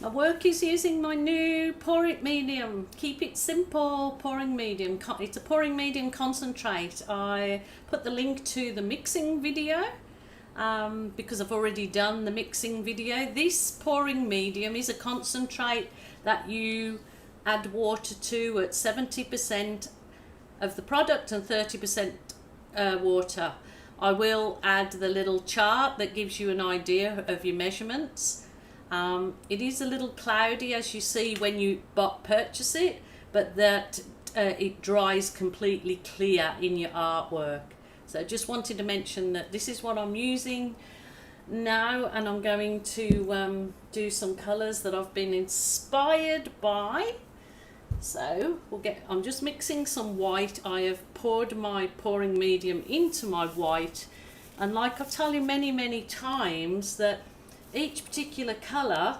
My work is using my new pouring medium. Keep it simple pouring medium. It's a pouring medium concentrate. I put the link to the mixing video because I've already done the mixing video. This pouring medium is a concentrate that you add water to at 70% of the product and 30% water. I will add the little chart that gives you an idea of your measurements. It is a little cloudy as you see when you purchase it, but that it dries completely clear in your artwork. So just wanted to mention that this is what I'm using now, and I'm going to do some colours that I've been inspired by. So I'm just mixing some white. I have poured my pouring medium into my white, and like I've told you many times, that each particular colour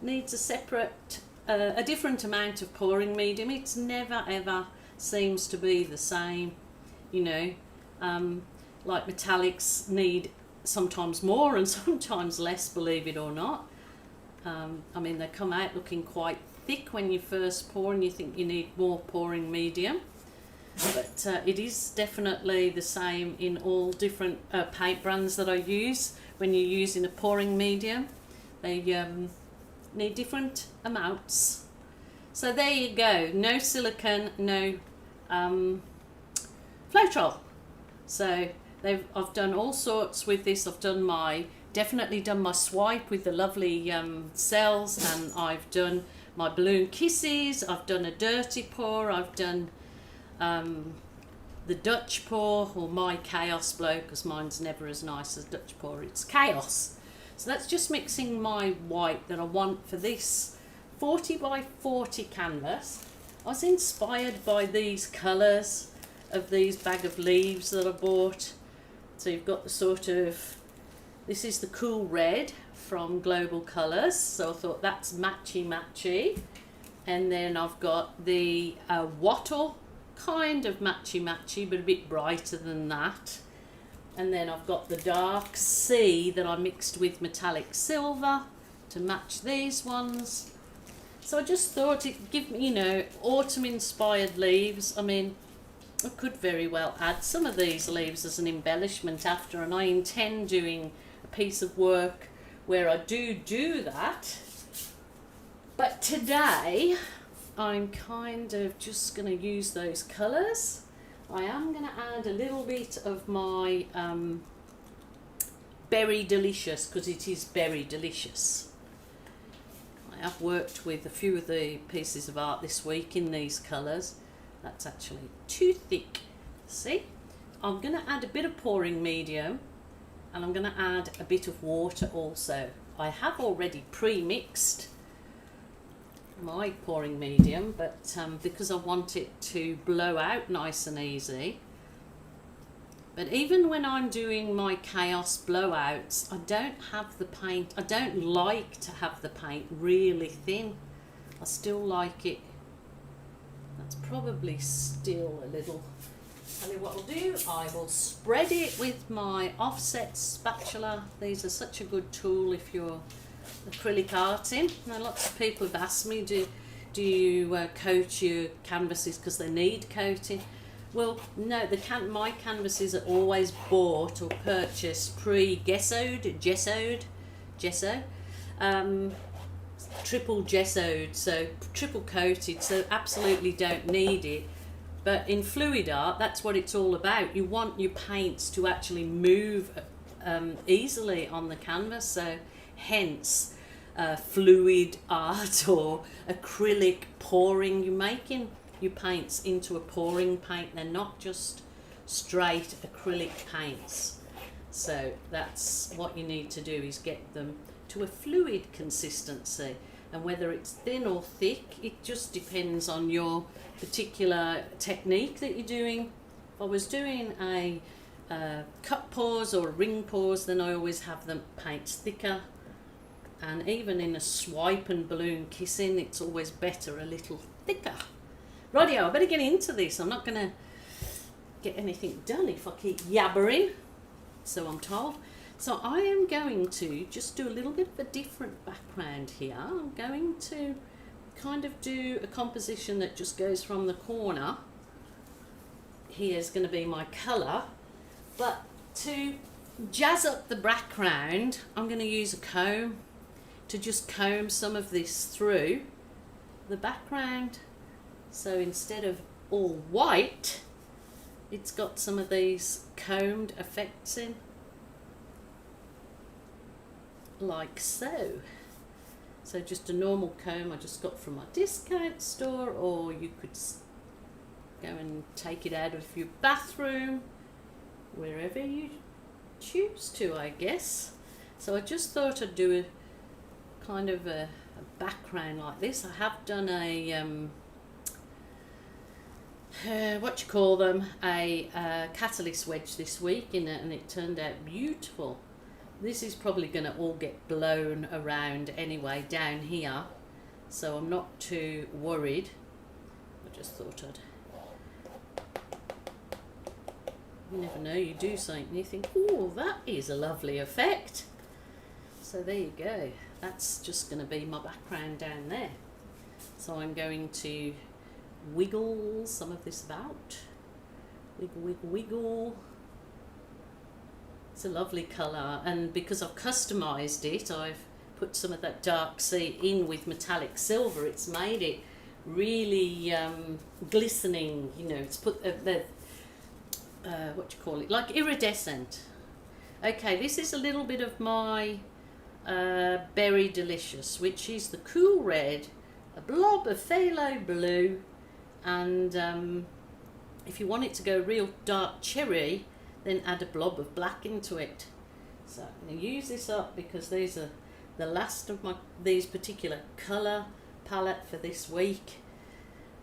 needs a separate, a different amount of pouring medium. It's never ever seems to be the same, you know. Like metallics need sometimes more and sometimes less, believe it or not. I mean, they come out looking quite thick when you first pour and you think you need more pouring medium, but it is definitely the same in all different paint brands that I use. When you're using a pouring medium, they need different amounts. So there you go, no silicone, no Floetrol. So I've done all sorts with this. I've definitely done my swipe with the lovely cells, and I've done my balloon kisses, I've done a dirty pour, I've done the Dutch pour, or my chaos blow, because mine's never as nice as Dutch pour, it's chaos. So that's just mixing my white that I want for this 40 by 40 canvas. I was inspired by these colours of these bag of leaves that I bought. So you've got the sort of, this is the cool red from Global Colours, so I thought that's matchy. And then I've got the wattle, kind of matchy, but a bit brighter than that. And then I've got the dark sea that I mixed with metallic silver to match these ones. So I just thought it'd give me, you know, autumn inspired leaves. I mean, I could very well add some of these leaves as an embellishment after, and I intend doing a piece of work where I do that. But today I'm kind of just going to use those colours. I am going to add a little bit of my Berry Delicious, because it is Berry Delicious. I have worked with a few of the pieces of art this week in these colours. That's actually too thick. See? I'm going to add a bit of pouring medium, and I'm going to add a bit of water also. I have already pre-mixed my pouring medium, but because I want it to blow out nice and easy. But even when I'm doing my chaos blowouts, I don't have the paint, I don't like to have the paint really thin. I still like it, that's probably still a little. Tell you what I'll do, I will spread it with my offset spatula. These are such a good tool if you're acrylic arting. Now lots of people have asked me, do you coat your canvases because they need coating? Well, no, my canvases are always bought or purchased pre-gessoed, gesso, triple gessoed, so triple coated, so absolutely don't need it. But in fluid art, that's what it's all about. You want your paints to actually move easily on the canvas, so hence fluid art or acrylic pouring. You're making your paints into a pouring paint. They're not just straight acrylic paints. So that's what you need to do, is get them to a fluid consistency. And whether it's thin or thick, it just depends on your particular technique that you're doing. If I was doing a cut pours or ring pours, then I always have the paints thicker. And even in a swipe and balloon kissing, it's always better a little thicker. Rightio, I better get into this. I'm not going to get anything done if I keep yabbering, so I'm told. So I am going to just do a little bit of a different background here. I'm going to kind of do a composition that just goes from the corner. Here's going to be my colour, but to jazz up the background, I'm going to use a comb to just comb some of this through the background. So instead of all white, it's got some of these combed effects in, like so. So just a normal comb I just got from my discount store, or you could go and take it out of your bathroom, wherever you choose to, I guess. So I just thought I'd do a kind of a background like this. I have done a what you call them, a catalyst wedge this week in it, and it turned out beautiful. This is probably going to all get blown around anyway down here, so I'm not too worried. I just thought I'd, you never know, you do something and you think, oh, that is a lovely effect. So there you go, that's just going to be my background down there. So I'm going to wiggle some of this about, wiggle, wiggle, wiggle. It's a lovely colour, and because I've customised it, I've put some of that dark sea in with metallic silver. It's made it really glistening, you know. It's put the what do you call it, like iridescent. Okay, this is a little bit of my Berry Delicious, which is the cool red, a blob of phthalo blue, and if you want it to go real dark cherry, then add a blob of black into it. So I'm going to use this up because these are the last of these particular colour palette for this week,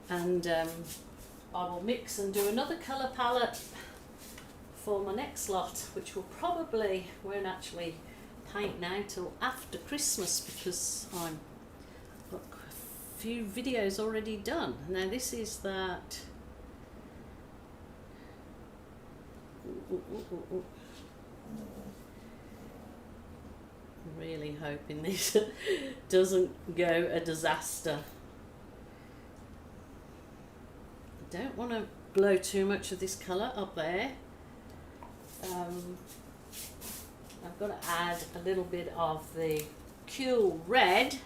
and I will mix and do another colour palette for my next lot, which will probably won't actually paint now till after Christmas, because I'm got a few videos already done. Now this is that really hoping this doesn't go a disaster. I don't want to blow too much of this colour up there. I've got to add a little bit of the cool red,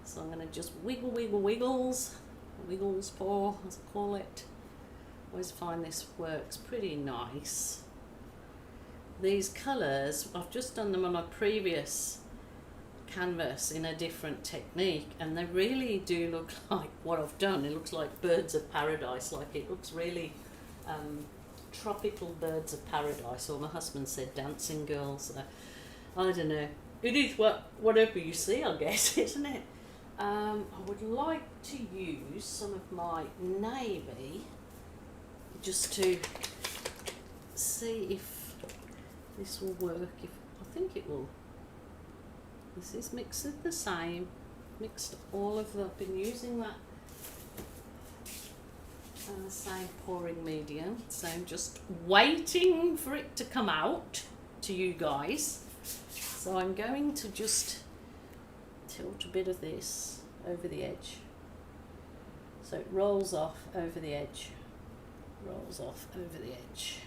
so I'm going to just wiggle, wiggle, wiggles for, as I call it. Always find this works pretty nice. These colours, I've just done them on a previous canvas in a different technique, and they really do look like what I've done. It looks like birds of paradise, like it looks really tropical birds of paradise, or my husband said dancing girls. I don't know. It is whatever you see, I guess, isn't it? I would like to use some of my navy just to see if this will work. I think it will. This is mixed the same, mixed all of the, I've been using that same pouring medium, so I'm just waiting for it to come out to you guys. So I'm going to just tilt a bit of this over the edge, so it rolls off over the edge. Rolls off over the edge.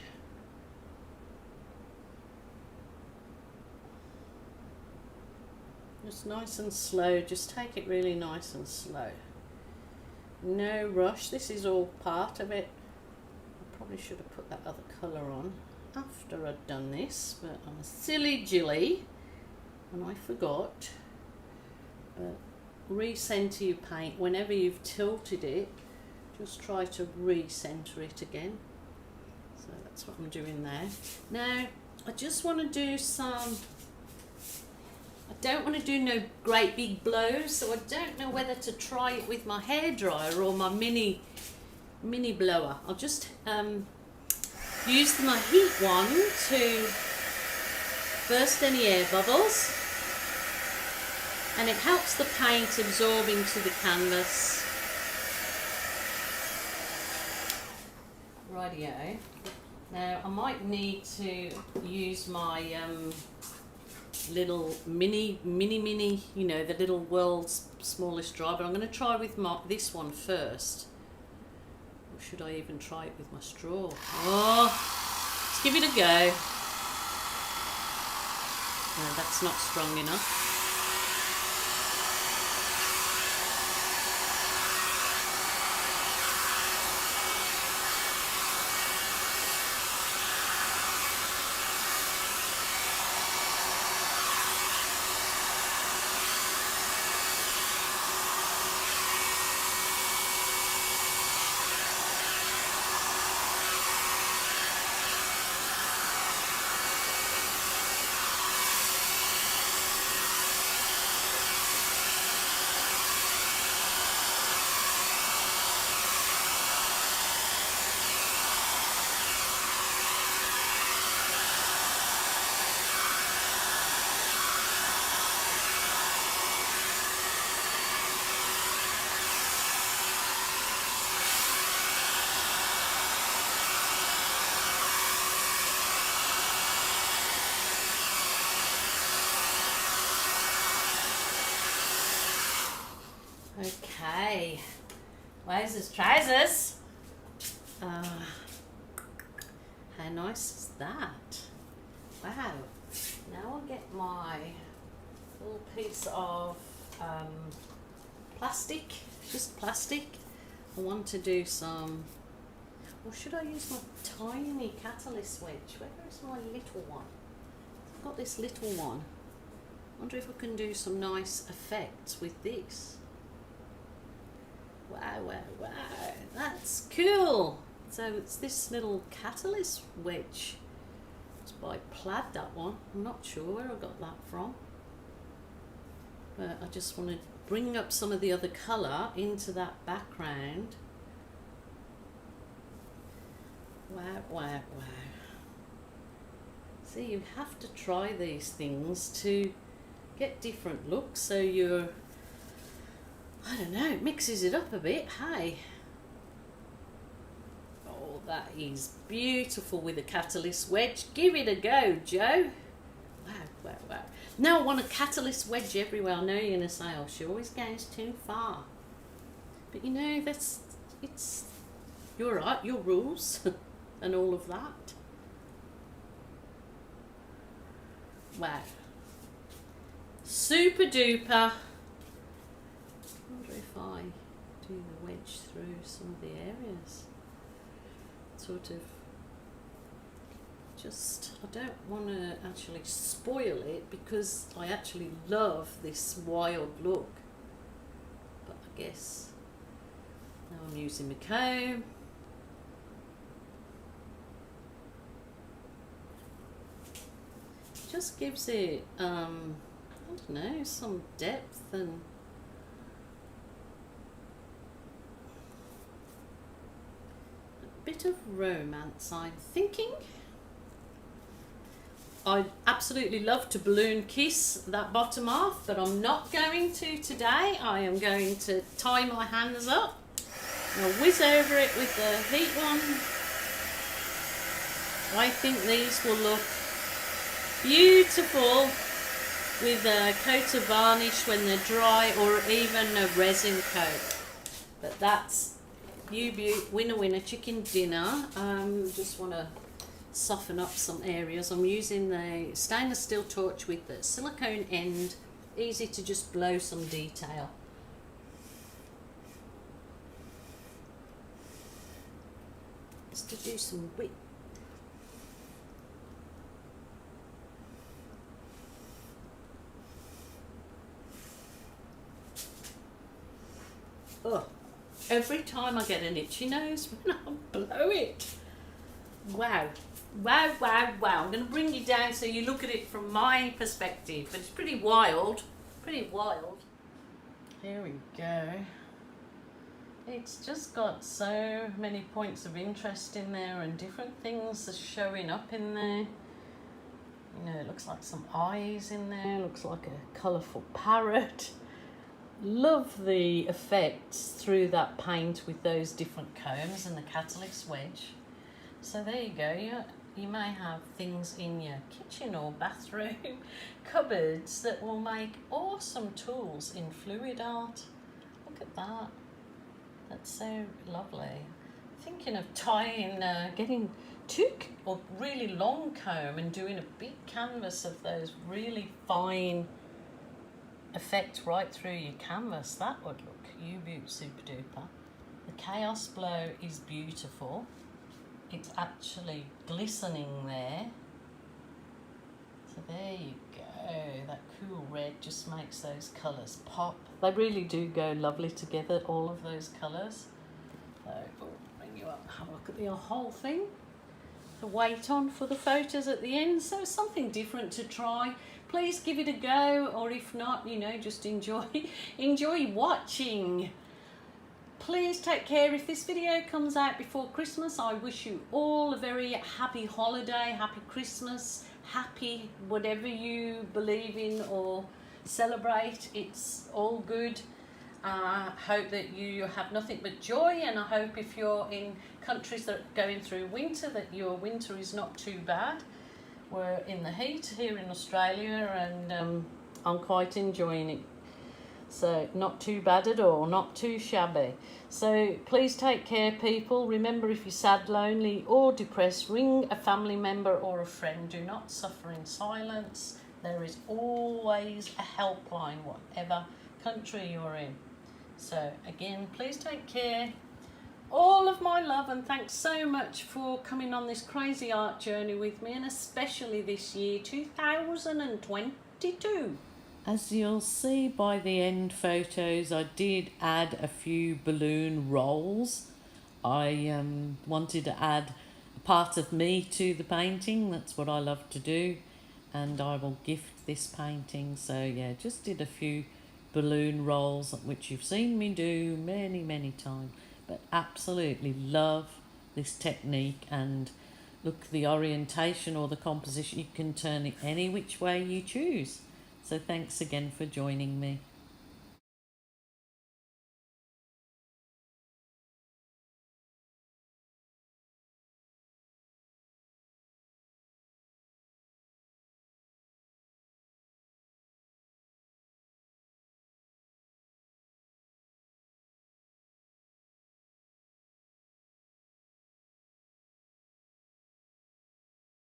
Just nice and slow, just take it really nice and slow. No rush, this is all part of it. I probably should have put that other colour on after I'd done this, but I'm a silly Gilly and I forgot. But recenter your paint whenever you've tilted it. Just try to re-center it again. So that's what I'm doing there. Now, I just want to do some, I don't want to do no great big blows, so I don't know whether to try it with my hairdryer or my mini blower. I'll just use my heat one to burst any air bubbles, and it helps the paint absorb into the canvas. Rightio. Now I might need to use my little mini, you know, the little world's smallest dry, but I'm going to try with this one first. Or should I even try it with my straw? Oh, let's give it a go. No, that's not strong enough. Okay, wowzers, trousers. How nice is that? Wow. Now I'll get my little piece of plastic, just plastic. I want to do some, or should I use my tiny catalyst wedge? Where is my little one? I've got this little one. I wonder if I can do some nice effects with this. Wow, wow, wow, that's cool. So it's this little catalyst wedge. It's by Plaid, that one. I'm not sure where I got that from. But I just want to bring up some of the other colour into that background. Wow, wow, wow. See, you have to try these things to get different looks, so you're, I don't know, it mixes it up a bit, hey? Oh, that is beautiful with a catalyst wedge. Give it a go, Joe. Wow, wow, wow. Now I want a catalyst wedge everywhere. I know you're going to say, oh, she always goes too far. But you know, it's, you're right, your rules and all of that. Wow. Super duper. I wonder if I do the wedge through some of the areas. Sort of, just, I don't want to actually spoil it because I actually love this wild look. But I guess now I'm using my comb. Just gives it, I don't know, some depth and a bit of romance, I'm thinking. I'd absolutely love to balloon kiss that bottom half, but I'm not going to today. I am going to tie my hands up. I'll whiz over it with the heat one. I think these will look beautiful with a coat of varnish when they're dry, or even a resin coat. But that's winner winner chicken dinner. Just want to soften up some areas. I'm using the stainless steel torch with the silicone end, easy to just blow some detail. Just to do some width. Oh, every time I get an itchy nose when I blow it. Wow, wow, wow, wow. I'm going to bring you down so you look at it from my perspective, but it's pretty wild, pretty wild. Here we go. It's just got so many points of interest in there and different things are showing up in there. You know, it looks like some eyes in there, looks like a colourful parrot. Love the effects through that paint with those different combs and the catalyst wedge. So there you go. You may have things in your kitchen or bathroom cupboards that will make awesome tools in fluid art. Look at that. That's so lovely. Thinking of getting or really long comb and doing a big canvas of those really fine effects right through your canvas. That would look super duper. The Chaos Blow is beautiful. It's actually glistening there. So there you go. That cool red just makes those colours pop. They really do go lovely together, all of those colours. So I'll bring you up and have a look at the whole thing. The weight on for the photos at the end, so something different to try. Please give it a go, or if not, you know, just enjoy watching. Please take care. If this video comes out before Christmas, I wish you all a very happy holiday, happy Christmas, happy whatever you believe in or celebrate. It's all good. I hope that you have nothing but joy, and I hope if you're in countries that are going through winter, that your winter is not too bad. We're in the heat here in Australia, and I'm quite enjoying it. So not too bad at all, not too shabby. So please take care, people. Remember, if you're sad, lonely or depressed, ring a family member or a friend. Do not suffer in silence. There is always a helpline, whatever country you're in. So again, please take care. All of my love, and thanks so much for coming on this crazy art journey with me, and especially this year, 2022. As you'll see by the end photos, I did add a few balloon rolls. I wanted to add a part of me to the painting. That's what I love to do, and I will gift this painting. So yeah, just did a few balloon rolls, which you've seen me do many times, but absolutely love this technique. And look, the orientation or the composition, you can turn it any which way you choose. So thanks again for joining me.